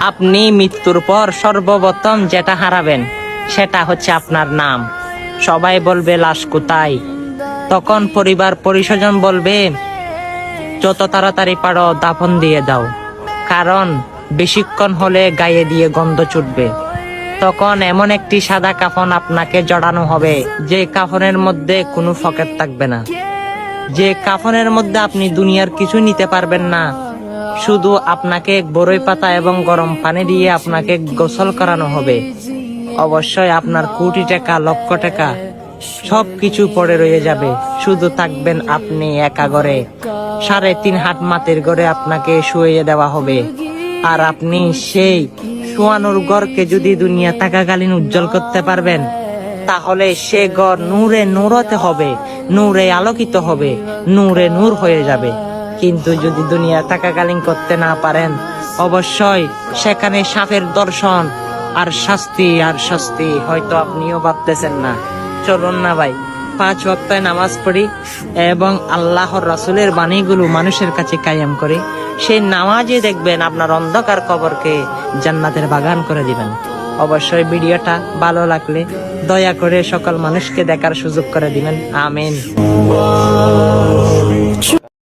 আপনি মৃত্যুর পর সর্বপ্রথম যেটা হারাবেন সেটা হচ্ছে আপনার নাম। সবাই বলবে লাশ কোথায়, তখন পরিবার পরিস্বজন বলবে যত তাড়াতাড়ি পারো দাফন দিয়ে দাও, কারণ বেশিক্ষণ হলে গায়ে দিয়ে গন্ধ ছুটবে। তখন এমন একটি সাদা কাফন আপনাকে জড়ানো হবে, যে কাফনের মধ্যে কোনো পকেট থাকবে না, যে কাফনের মধ্যে আপনি দুনিয়ার কিছু নিতে পারবেন না। শুধু আপনাকে বরই পাতা এবং গরম পানি দিয়ে আপনাকে গোসল করানো হবে। অবশ্যই আপনার কোটি টাকা, লক্ষ টাকা সবকিছু পড়ে রয়ে যাবে, শুধু থাকবেন আপনি একা ঘরে। 3.5 হাত মাটির ঘরে আপনাকে শুয়ে দেওয়া হবে। আর আপনি সেই শোয়ানোর ঘরকে যদি দুনিয়া থাকাকালীন উজ্জ্বল করতে পারবেন, তাহলে সে ঘর নূরে নূরতে হবে, নূরে আলোকিত হবে, নূরে নূর হয়ে যাবে। কিন্তু যদি দুনিয়া থাকাকালীন করতে না পারেন, অবশ্যই সেখানে সাপের দর্শন আর শাস্তি আর শাস্তি, হয়তো আপনিও ভাবতেছেন না। চলুন না ভাই, 5 ওয়াক্ত নামাজ পড়ি এবং আল্লাহর রাসূলের বাণীগুলো মানুষের কাছে কায়েম করি। সেই নামাজে দেখবেন আপনার অন্ধকার কবরকে জান্নাতের বাগান করে দিবেন। অবশ্যই ভিডিওটা ভালো লাগলে দয়া করে সকল মানুষকে দেখার সুযোগ করে দিবেন। আমিন।